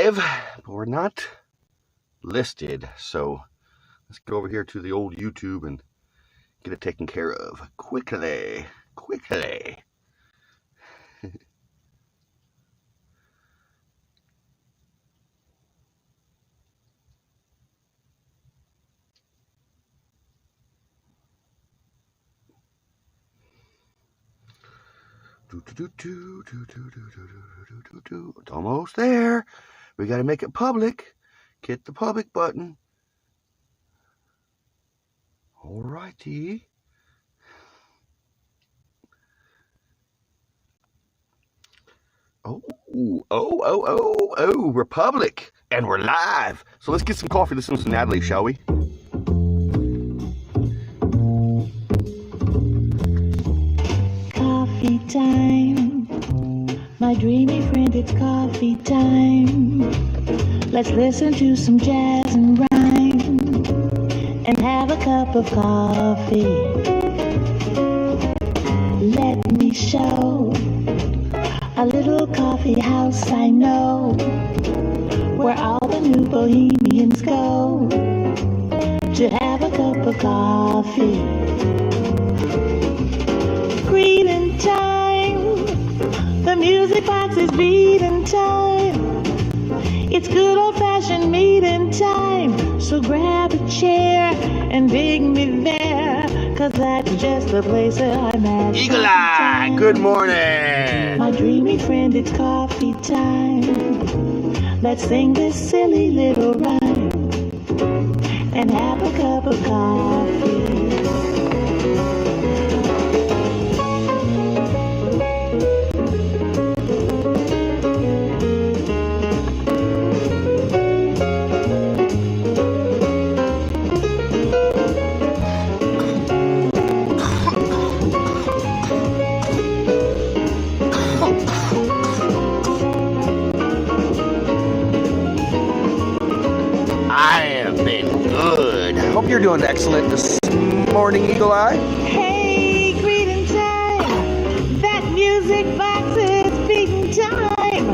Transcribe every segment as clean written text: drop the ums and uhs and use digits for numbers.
live, but we're not listed. So let's go over here to the old YouTube and get it taken care of quickly. It's almost there. We got to make it public. Get the public button. All righty. Oh, we're public and we're live. So let's get some coffee. Listen to Natalie, shall we? Coffee time, my dreamy friend, it's coffee time. Let's listen to some jazz and rhyme and have a cup of coffee. Let me show a little coffee house I know, where all the new bohemians go to have a cup of coffee. Greeting time, the music box is beating time. It's good old-fashioned meeting time, so grab a chair and dig me there, 'cause that's just the place that I'm at. Eagle Eye, good morning. My dreamy friend, it's coffee time. Let's sing this silly little rhyme and have a cup of coffee. Hope you're doing excellent this morning, Eagle Eye. Hey, greeting time. That music box is beating time.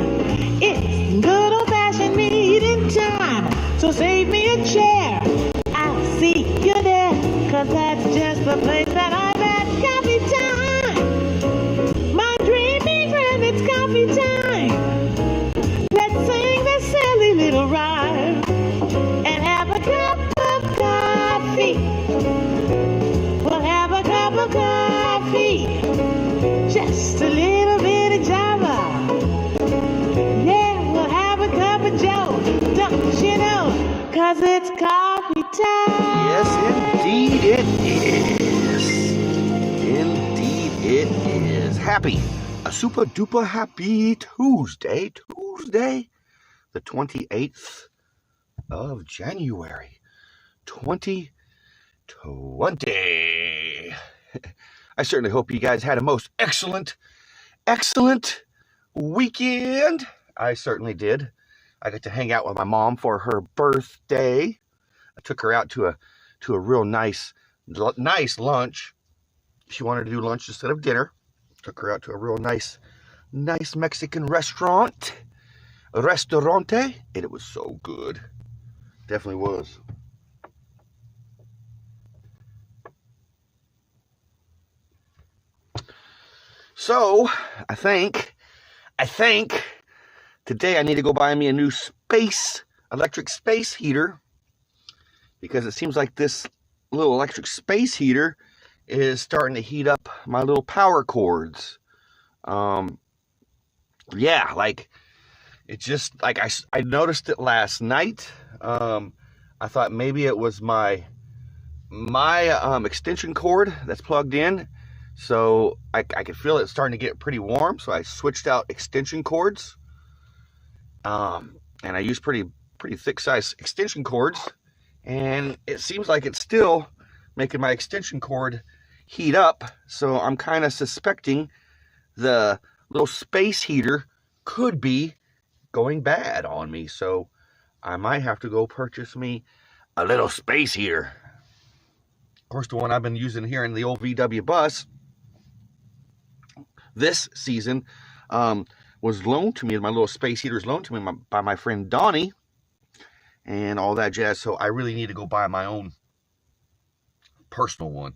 It's good old-fashioned meeting time. So save me a chair. I'll see you there, 'cause that's just the place that I'm at. Coffee time. My dreamy friend, it's coffee time. Let's sing this silly little rhyme and have a cup of coffee. We'll have a cup of coffee. Just a little bit of Java. Yeah, we'll have a cup of Joe. Don't you know? 'Cause it's coffee time. Yes, indeed it is. Indeed it is. Happy, a super duper happy Tuesday, the 28th of January, 2020. I certainly hope you guys had a most excellent weekend. I certainly did. I got to hang out with my mom for her birthday. I took her out to a real nice lunch. She wanted to do lunch instead of dinner. Took her out to a real nice Mexican restaurante, and it was so good. Definitely was. So, I think today I need to go buy me a new electric space heater, because it seems like this little electric space heater is starting to heat up my little power cords. Yeah, like it just, like I noticed it last night. I thought maybe it was my extension cord that's plugged in. So I could feel it starting to get pretty warm, so I switched out extension cords. And I used pretty thick size extension cords, and it seems like it's still making my extension cord heat up. So I'm kind of suspecting the little space heater could be going bad on me. So I might have to go purchase me a little space heater. Of course, the one I've been using here in the old VW bus this season was loaned to me, my little space heater is loaned to me by my friend Donnie and all that jazz. So I really need to go buy my own personal one.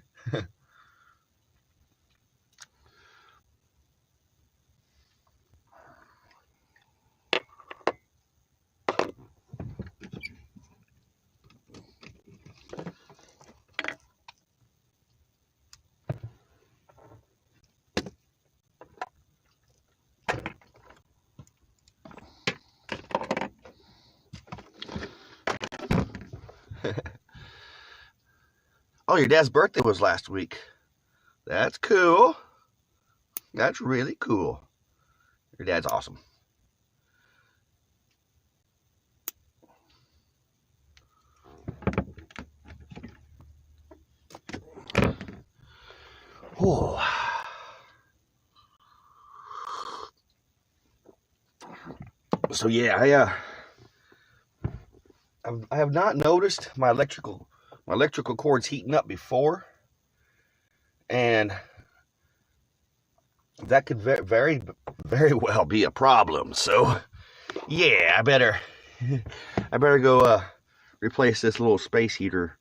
Oh, your dad's birthday was last week. That's cool. That's really cool. Your dad's awesome. Oh. So yeah, I have not noticed my electrical cords heating up before, and that could very well be a problem. So yeah, I better go replace this little space heater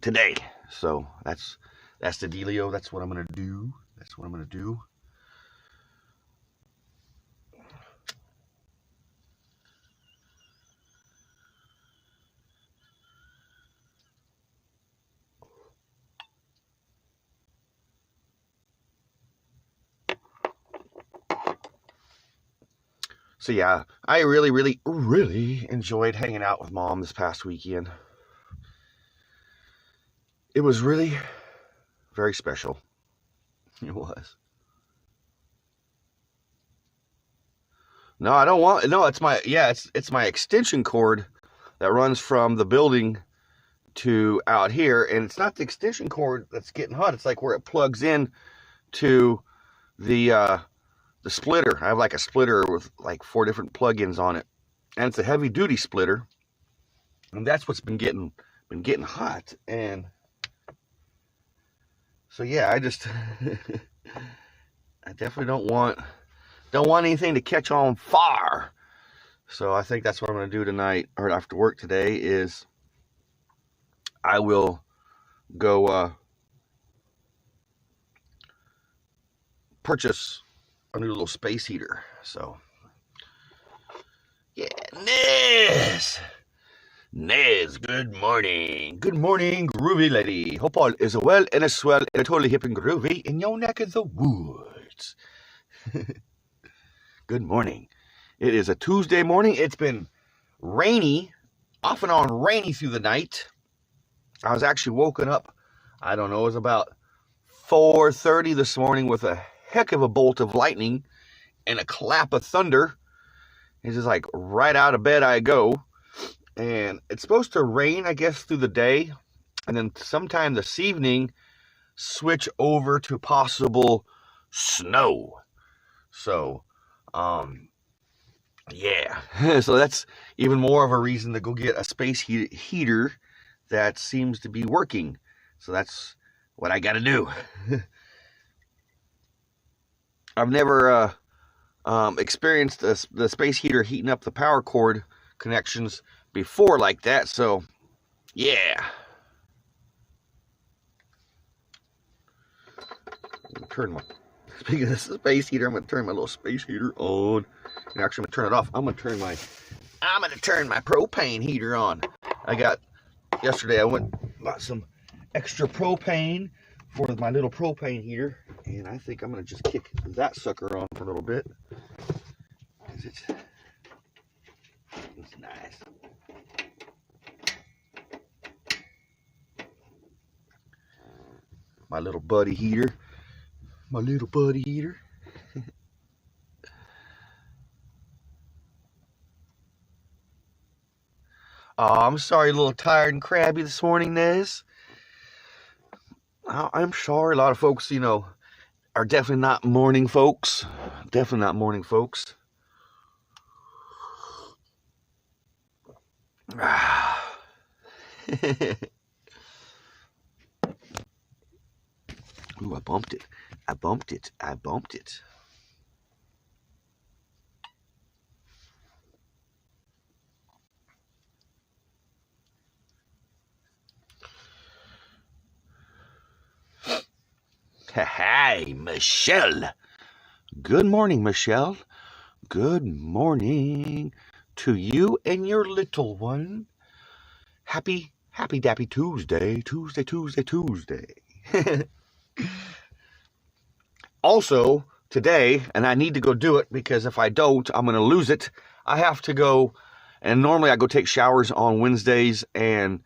today. So that's the dealio. That's what I'm gonna do. So yeah, I really enjoyed hanging out with Mom this past weekend. It was really very special. It was. No, I don't want. No, it's my it's my extension cord that runs from the building to out here, and it's not the extension cord that's getting hot. It's like where it plugs in to the splitter. I have like a splitter with like 4 different plug-ins on it, and it's a heavy duty splitter, and that's what's been getting hot. And so yeah, I just I definitely don't want anything to catch on fire. So I think that's what I'm going to do tonight, or after work today, is I will go purchase a new little space heater. So yeah, Nez, good morning, groovy lady. Hope all is well and as well and totally hip and groovy in your neck of the woods. Good morning. It is a Tuesday morning. It's been rainy, off and on rainy through the night. I was actually woken up, I don't know, it was about 4:30 this morning with a heck of a bolt of lightning and a clap of thunder. It's just like right out of bed I go. And it's supposed to rain, I guess, through the day. And then sometime this evening, switch over to possible snow. So, yeah. So that's even more of a reason to go get a space heater that seems to be working. So that's what I got to do. I've never experienced the space heater heating up the power cord connections before like that. So, yeah. Speaking of this space heater, I'm going to turn my little space heater on. And actually, I'm going to turn it off. I'm going to turn my propane heater on. Yesterday I went and bought some extra propane for my little propane heater. And I think I'm going to just kick that sucker on for a little bit. It's nice. My little buddy heater. Oh, I'm sorry, a little tired and crabby this morning, Nez. I'm sorry. A lot of folks, are definitely not morning folks. Ooh, I bumped it. Hey, Michelle. Good morning, Michelle. Good morning to you and your little one. Happy dappy Tuesday. Tuesday. Also, today, and I need to go do it because if I don't, I'm going to lose it. I have to go, and normally I go take showers on Wednesdays and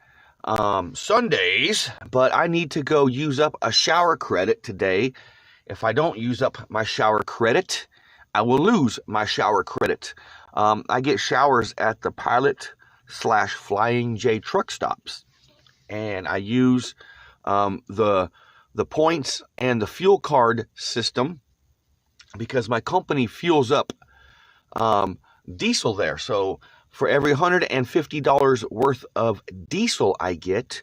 Sundays, but I need to go use up a shower credit today. If I don't use up my shower credit, I will lose my shower credit. I get showers at the Pilot/Flying J truck stops, and I use the points and the fuel card system because my company fuels up diesel there. So for every $150 worth of diesel I get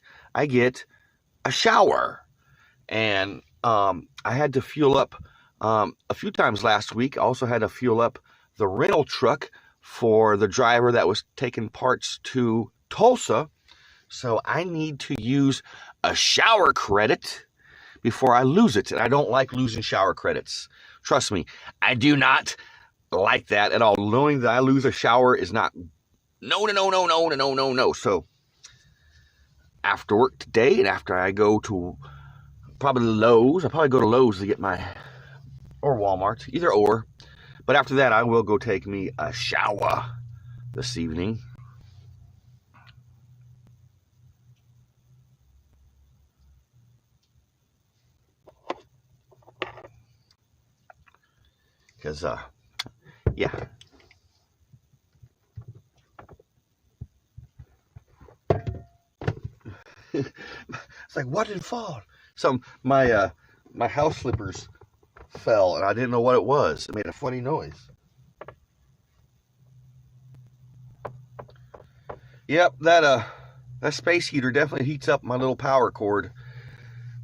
a shower. And I had to fuel up a few times last week. I also had to fuel up the rental truck for the driver that was taking parts to Tulsa. So I need to use a shower credit before I lose it. And I don't like losing shower credits. Trust me, I do not like that at all. Knowing that I lose a shower is not, no. So after work today and after I go to probably Lowe's, I'll probably go to Lowe's to get or Walmart, either or. But after that, I will go take me a shower this evening. Because, yeah. It's like, what did fall? My house slippers fell, and I didn't know what it was. It made a funny noise. Yep, that space heater definitely heats up my little power cord.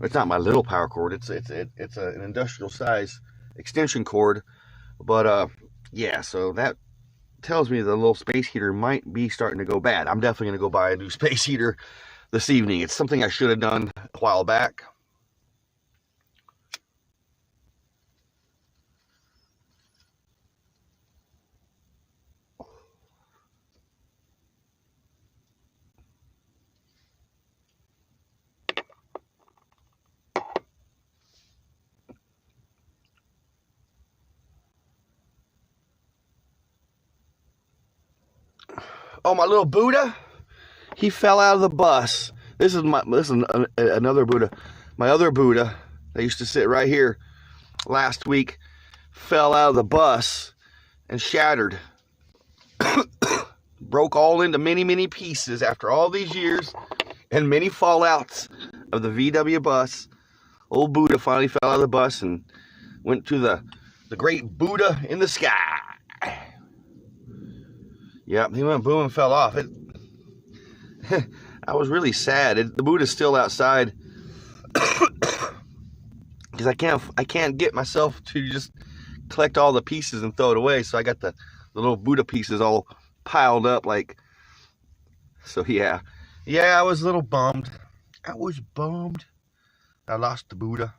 It's not my little power cord. It's an industrial size extension cord. But yeah, so that tells me the little space heater might be starting to go bad. I'm definitely going to go buy a new space heater this evening. It's something I should have done a while back. Oh, my little Buddha, he fell out of the bus. This is another Buddha. My other Buddha that used to sit right here last week fell out of the bus and shattered. Broke all into many pieces after all these years and many fallouts of the VW bus. Old Buddha finally fell out of the bus and went to the great Buddha in the sky. Yep, he went boom and fell off. I was really sad. The Buddha's still outside because I can't get myself to just collect all the pieces and throw it away. So I got the little Buddha pieces all piled up like. So yeah, I was a little bummed. I I lost the Buddha.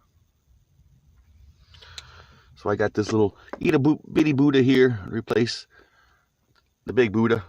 So I got this little bitty Buddha here to replace the big Buddha.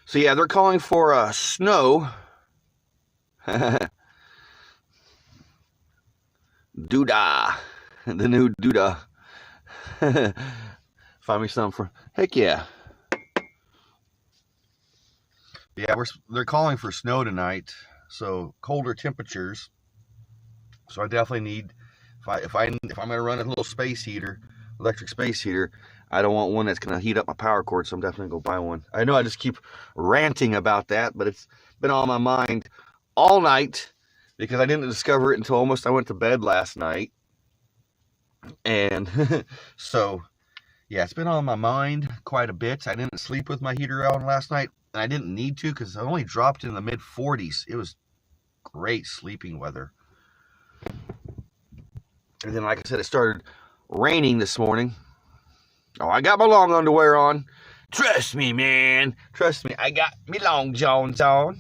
So yeah, they're calling for snow. Doodah. The new Doodah. Find me something for, heck yeah. Yeah, they're calling for snow tonight, so colder temperatures. So I definitely need, if I'm gonna run a little space heater, electric space heater, I don't want one that's gonna heat up my power cord, so I'm definitely gonna go buy one. I know I just keep ranting about that, but it's been on my mind all night because I didn't discover it until almost I went to bed last night. And so yeah, it's been on my mind quite a bit. I didn't sleep with my heater on last night, and I didn't need to because I only dropped in the mid-40s. It was great sleeping weather. And then, like I said, it started raining this morning. Oh, I got my long underwear on. Trust me, man. Trust me, I got me long johns on.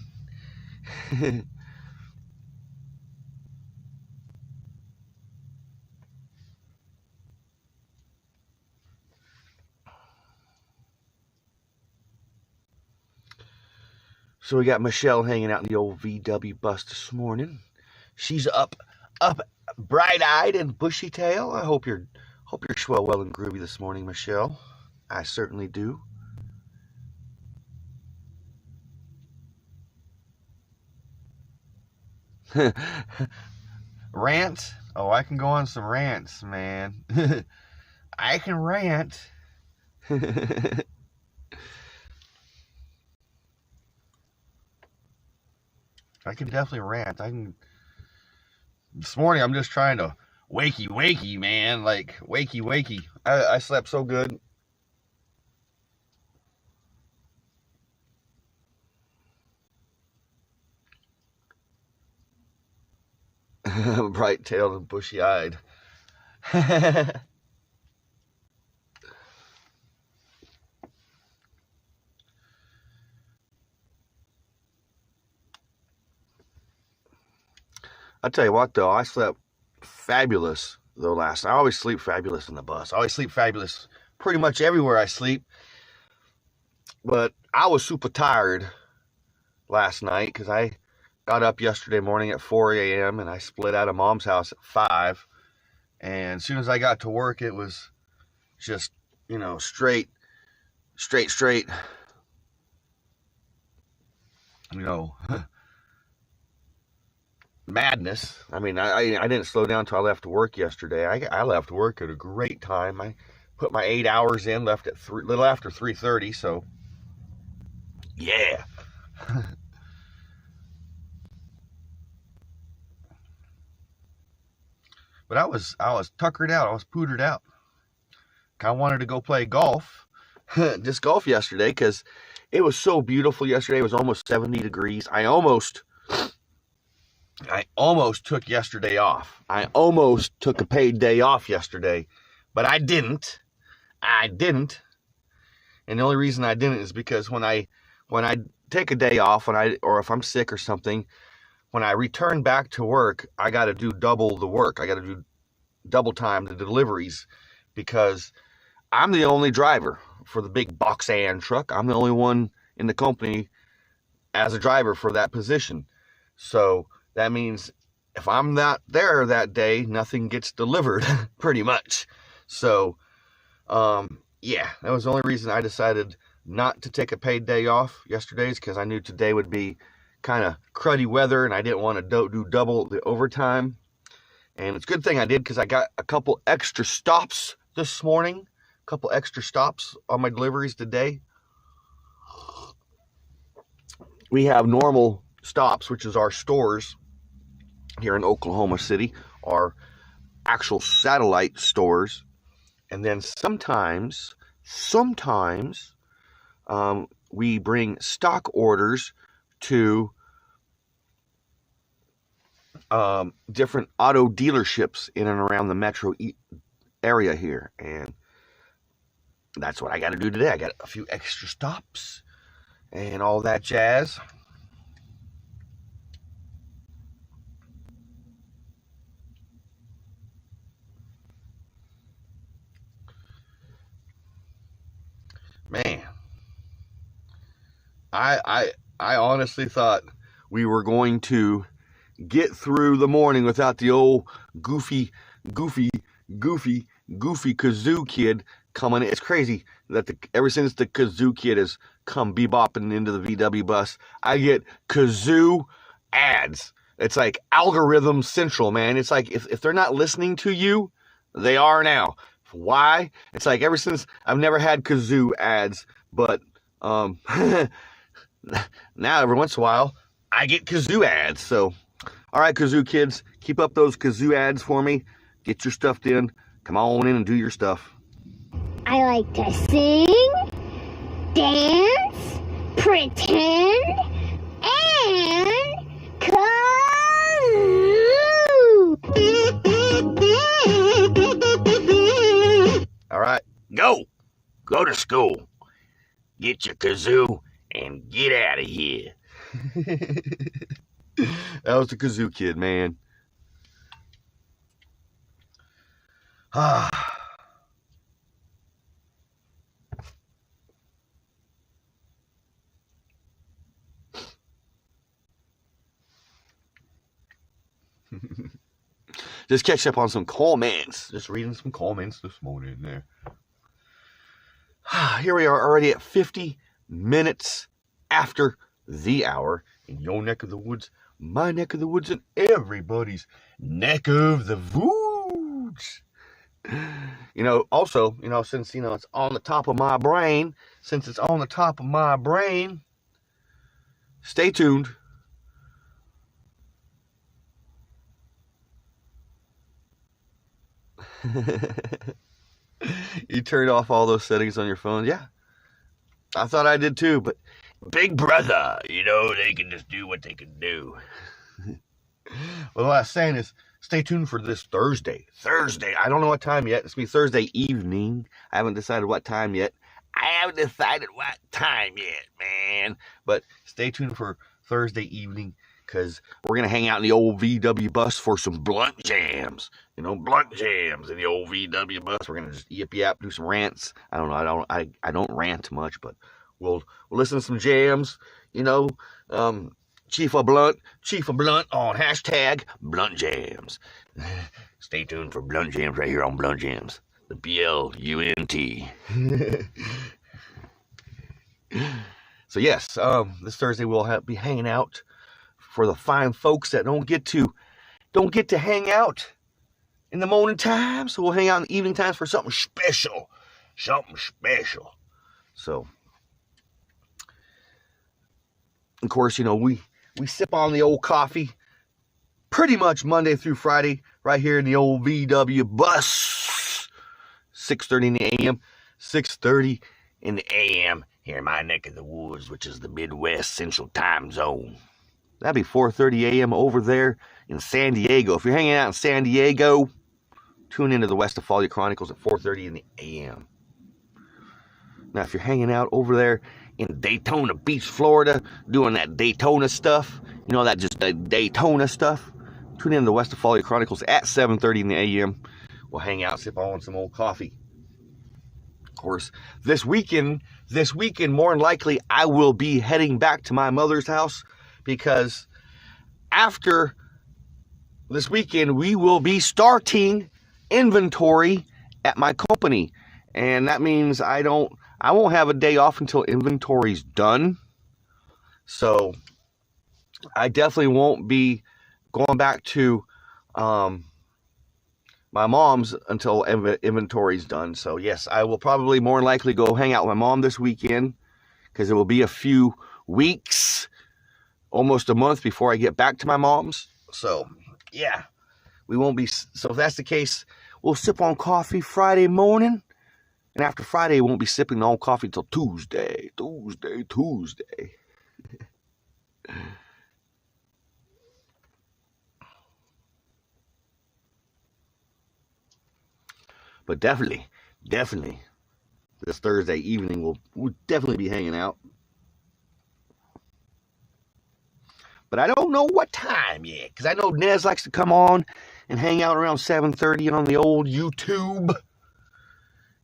So we got Michelle hanging out in the old VW bus this morning. She's up, bright-eyed and bushy-tailed. I hope you're swell, well, and groovy this morning, Michelle. I certainly do. Rant? Oh, I can go on some rants, man. I can rant. I can definitely rant. This morning, I'm just trying to wakey, man. Like, wakey. I slept so good. Bright-tailed and bushy-eyed. I'll tell you what, though, I slept fabulous, though, last night. I always sleep fabulous in the bus. I always sleep fabulous pretty much everywhere I sleep. But I was super tired last night because I got up yesterday morning at 4 a.m. and I split out of Mom's house at 5. And as soon as I got to work, it was just, straight, madness. I mean, I didn't slow down until I left work yesterday. I left work at a great time. I put my 8 hours in, left at little after 3:30, so yeah. But I was tuckered out. I was pootered out. I wanted to go play golf, disc golf yesterday, because it was so beautiful yesterday. It was almost 70 degrees. I almost took yesterday off. I almost took a paid day off yesterday, but I didn't. And the only reason I didn't is because when I take a day off, or if I'm sick or something, when I return back to work, I got to do double the work. I got to do double time the deliveries because I'm the only driver for the big Boxan truck. I'm the only one in the company as a driver for that position. So that means if I'm not there that day, nothing gets delivered pretty much. So, yeah, that was the only reason I decided not to take a paid day off yesterday, is because I knew today would be kind of cruddy weather and I didn't want to do double the overtime. And it's a good thing I did because I got a couple extra stops this morning, a couple extra stops on my deliveries today. We have normal stops, which is our stores here in Oklahoma City, our actual satellite stores. And then sometimes we bring stock orders to different auto dealerships in and around the metro area here, and that's what I got to do today. I got a few extra stops and all that jazz. Man, I honestly thought we were going to get through the morning without the old goofy kazoo kid coming in. It's crazy that ever since the kazoo kid has come bebopping into the VW bus, I get kazoo ads. It's like algorithm central, man. It's like if they're not listening to you, they are now. Why? It's like ever since I've never had kazoo ads, but now every once in a while I get kazoo ads. So all right, kazoo kids, keep up those kazoo ads for me. Get your stuff in. Come on in and do your stuff. I like to sing, dance, pretend, and kazoo. All right, Go to school. Get your kazoo and get out of here. that was the Kazoo Kid, man. Ah. Just catch up on some comments. Just reading some comments this morning there. Here we are already at 50 minutes after the hour in your neck of the woods, my neck of the woods, and everybody's neck of the woods. Also, since, it's on the top of my brain, stay tuned. You turned off all those settings on your phone? Yeah. I thought I did too, but Big Brother, they can just do what they can do. Well, what I was saying is, stay tuned for this Thursday. I don't know what time yet. It's going to be Thursday evening. I haven't decided what time yet. Man. But stay tuned for Thursday evening, because we're going to hang out in the old VW bus for some blunt jams. Blunt jams in the old VW bus. We're going to just yip, do some rants. I don't know. I don't rant much, but we'll listen to some jams. Chief of Blunt on hashtag Blunt Jams. Stay tuned for Blunt Jams right here on Blunt Jams. The BLUNT. So yes, this Thursday we'll be hanging out for the fine folks that don't get to hang out in the morning time. So we'll hang out in the evening times for something special. So, of course, we sip on the old coffee pretty much Monday through Friday right here in the old VW bus. 6:30 in the AM, 6:30 in the AM here in my neck of the woods, which is the Midwest Central Time Zone. That'd be 4:30 AM over there in San Diego. If you're hanging out in San Diego, tune into the Westphalia Chronicles at 4:30 in the AM. Now, if you're hanging out over there in Daytona Beach, Florida, doing that Daytona stuff, that Daytona stuff, tune in to the Westphalia Chronicles at 7:30 in the AM. We'll hang out, sip on some old coffee. Of course, this weekend, more than likely, I will be heading back to my mother's house, because after this weekend, we will be starting inventory at my company. And that means I won't have a day off until inventory's done. So I definitely won't be going back to my mom's until inventory's done. So yes, I will probably more than likely go hang out with my mom this weekend, because it will be a few weeks, almost a month, before I get back to my mom's. So yeah, we won't be. So if that's the case, we'll sip on coffee Friday morning. And after Friday, we won't be sipping on coffee until Tuesday. But definitely, this Thursday evening, we'll definitely be hanging out. But I don't know what time yet, because I know Nez likes to come on and hang out around 7:30 on the old YouTube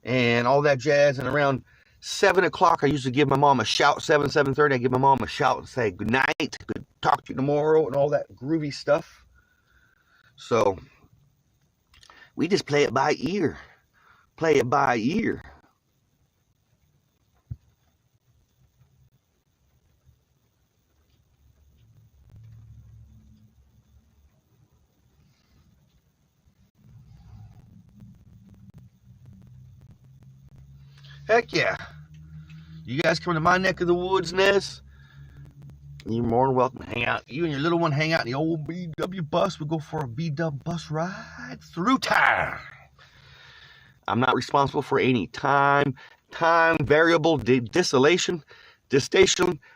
and all that jazz. And around 7 o'clock, I usually give my mom a shout. 7:30, I give my mom a shout and say good night, good talk to you tomorrow, and all that groovy stuff. So we just play it by ear. Heck yeah. You guys come to my neck of the woods, Nez? You're more than welcome to hang out. You and your little one hang out in the old VW bus. We go for a VW bus ride through town. I'm not responsible for any time variable, distillation,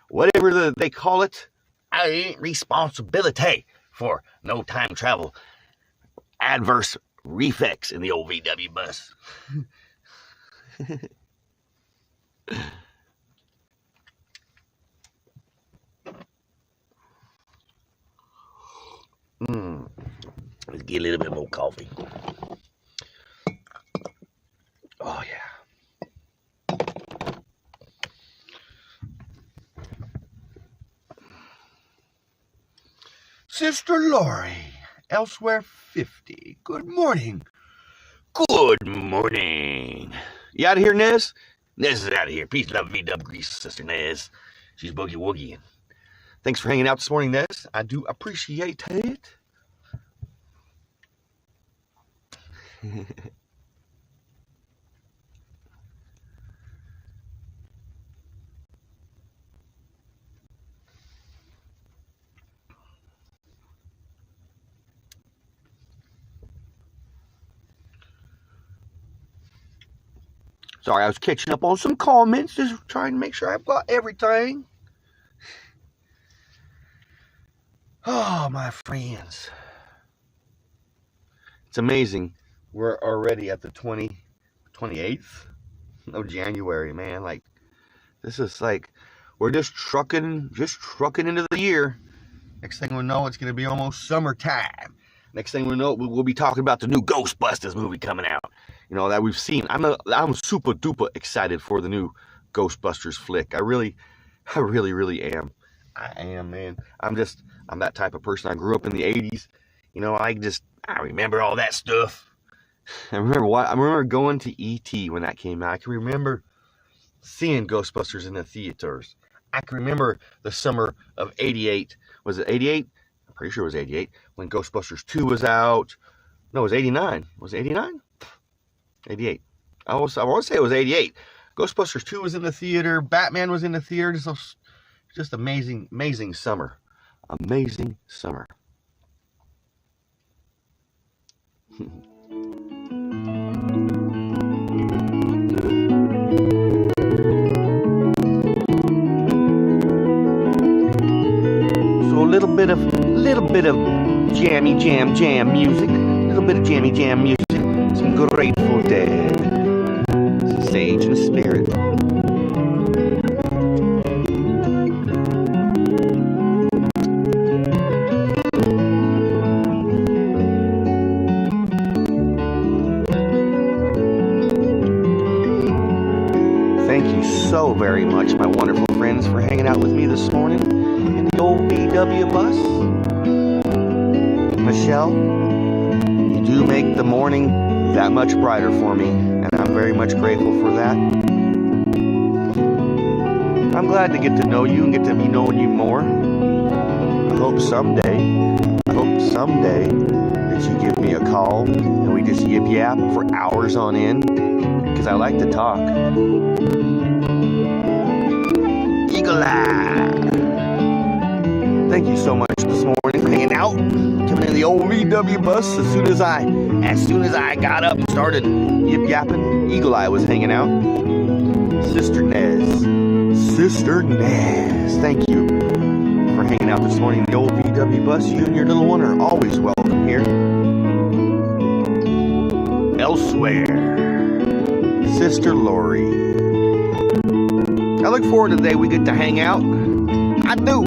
whatever they call it. I ain't responsibility for no time travel adverse reflex in the old VW bus. Let's get a little bit more coffee. Oh, yeah. Sister Lori, Elsewhere 50. Good morning. Good morning. You out of here, Nez? Nez is out of here. Peace, love, V-dub, grease, Sister Nez. She's boogie woogie. Thanks for hanging out this morning, Nez. I do appreciate it. Sorry, I was catching up on some comments, just trying to make sure I've got everything. Oh, my friends. It's amazing. We're already at the 28th of January, man. Like, this is like, we're just trucking into the year. Next thing we know, it's going to be almost summertime. Next thing we know, we'll be talking about the new Ghostbusters movie coming out. You know, that we've seen. I'm super duper excited for the new Ghostbusters flick. I really am. I am, man. I'm that type of person. I grew up in the 80s. You know, I remember all that stuff. I remember going to E.T. when that came out. I can remember seeing Ghostbusters in the theaters. I can remember the summer of 88. Was it 88? I'm pretty sure it was 88. When Ghostbusters 2 was out. No, it was 89. Was it 89? 88. I want to say it was 88. Ghostbusters 2 was in the theater. Batman was in the theater. Just amazing summer. Amazing summer. So a little bit of jammy jam music. A little bit of jammy jam music. Some Grateful Dead. Sage and Spirit. Thank you so very much, my wonderful friends, for hanging out with me this morning in the old VW bus. Michelle, you do make the morning that much brighter for me, and I'm very much grateful for that. I'm glad to get to know you and get to be knowing you more. I hope someday that you give me a call and we just yip yap for hours on end, because I like to talk. Eagle Eye! Thank you so much this morning for hanging out, coming in the old VW bus. As soon as I got up and started yip yapping, Eagle Eye was hanging out. Sister Nez, thank you for hanging out this morning in the old VW bus. You and your little one are always welcome here. Elsewhere, Sister Lori. I look forward to the day we get to hang out. I do.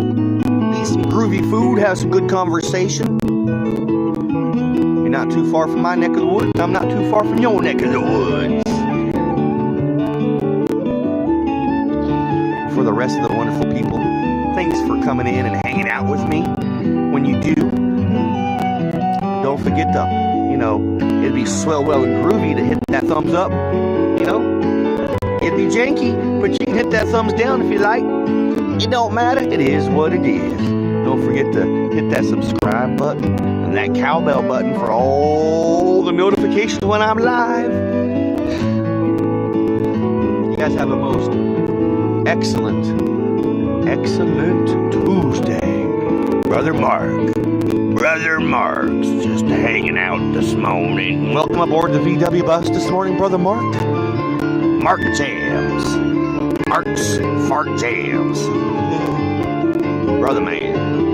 Eat some groovy food, have some good conversation. You're not too far from my neck of the woods. I'm not too far from your neck of the woods. For the rest of the wonderful people, thanks for coming in and hanging out with me. When you do, don't forget to, it'd be swell, well, and groovy to hit that thumbs up. It'd be janky, but you can hit that thumbs down if you like. It don't matter. It is what it is. Don't forget to hit that subscribe button and that cowbell button for all the notifications when I'm live. You guys have a most excellent Tuesday. Brother Mark. Brother Mark's just hanging out this morning. Welcome aboard the VW bus this morning, Brother Mark. Mark Jams. Mark's Fart Jams. Brother man.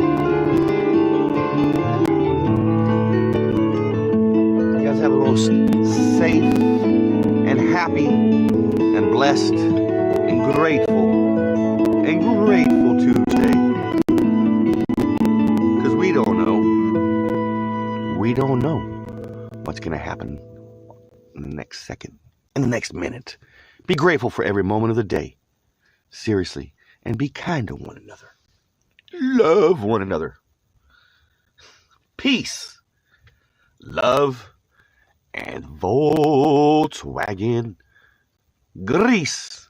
You guys have a little safe and happy and blessed and grateful Tuesday. Because we don't know what's going to happen in the next second, in the next minute. Be grateful for every moment of the day. Seriously. And be kind to one another. Love one another. Peace. Love. And Volkswagen. Grease.